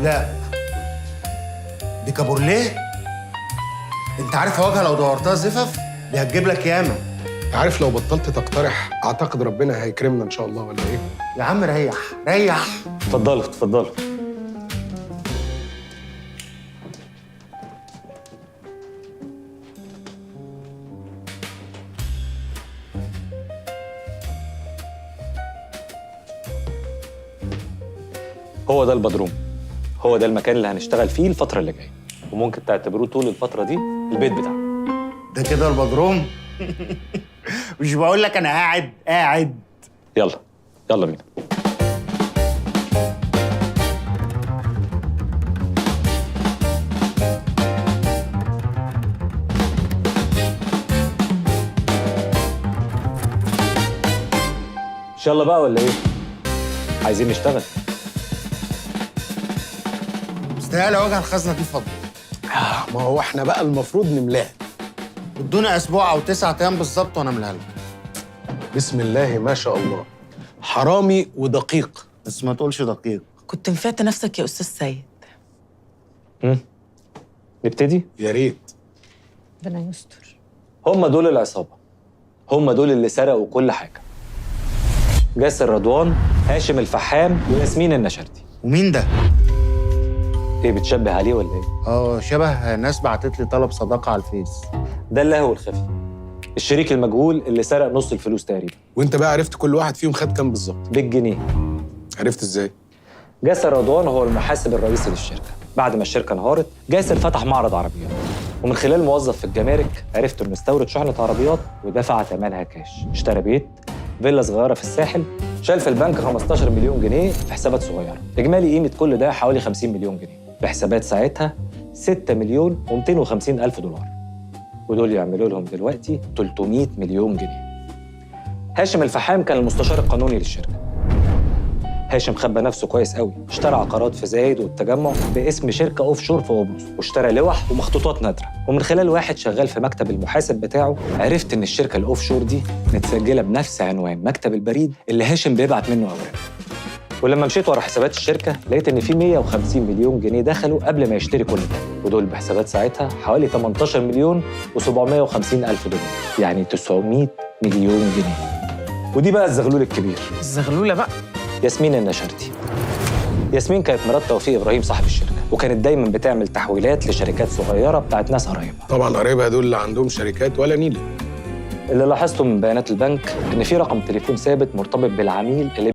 لا دي كابورليه. انت عارف يا وجهه لو دورتها زفف دي هتجيب لك ياما. عارف لو بطلت تقترح اعتقد ربنا هيكرمنا ان شاء الله، ولا ايه؟ يا عم ريح ريح. اتفضلوا اتفضلوا. هو ده البدروم، هو ده المكان اللي هنشتغل فيه الفترة اللي جاية، وممكن تعتبروه طول الفترة دي البيت بتاعنا. ده كده البدروم؟ مش بقول لك انا قاعد. يلا يلا بينا. يلا بقى ولا ايه؟ عايزين نشتغل. استاهل يا وجه الخزنه دي فضل. ما هو احنا بقى المفروض نملاها. ادونا اسبوع او 9 ايام بالظبط وانا املاها لكم. بسم الله ما شاء الله، حرامي ودقيق. بس ما تقولش دقيق. كنت نفعت نفسك يا أستاذ سيد. نبتدي؟ يا ريت. ربنا يستر. هم دول العصابة، هم دول اللي سرقوا كل حاجة. جاسر رضوان، هاشم الفحام، وياسمين النشرتي. ومين ده؟ ايه بتشبه عليه ولا ايه؟ شبه ناس بعتت لي طلب صداقه على الفيس. ده اللهو الخفي، الشريك المجهول اللي سرق نص الفلوس تقريبا. وانت بقى عرفت كل واحد فيهم خد كام بالظبط؟ بالجنيه. عرفت ازاي؟ جاسر رضوان هو المحاسب الرئيسي للشركة. بعد ما الشركة انهارت، جاسر فتح معرض عربيات، ومن خلال موظف في الجمارك عرفت انه استورد شحنة عربيات ودفع ثمنها كاش. اشترى بيت، فيلا صغيرة في الساحل، شال في البنك 15 مليون جنيه في حسابات صغيرة. إجمالي قيمة كل ده حوالي 50 مليون جنيه، بحسابات ساعتها 6 مليون و250 ألف دولار، ودول يعملوا لهم دلوقتي 300 مليون جنيه. هاشم الفحام كان المستشار القانوني للشركة. هاشم خبى نفسه كويس قوي، اشترى عقارات في زايد والتجمع باسم شركة اوف شور في قبرص، واشترى لوح ومخطوطات نادرة. ومن خلال واحد شغال في مكتب المحاسب بتاعه عرفت ان الشركة الاوف شور دي متسجلة بنفس عنوان مكتب البريد اللي هاشم بيبعت منه اوراق. ولما مشيت ورا حسابات الشركة لقيت ان في 150 مليون جنيه دخلوا قبل ما يشتري كل ده، ودول بحسابات ساعتها حوالي 18 مليون و750 ألف دولار، يعني 900 مليون جنيه. ودي بقى الزغلول الكبير، الزغلولة بقى. ياسمين النشرتي. ياسمين كانت مرات توفيق إبراهيم صاحب الشركة، وكانت دايما بتعمل تحويلات لشركات صغيرة بتاعت ناس قرايبها. طبعا قرايبها دول اللي عندهم شركات ولا نيلة. اللي لاحظته من بيانات البنك إن في رقم تليفون ثابت مرتبط بالعميل اللي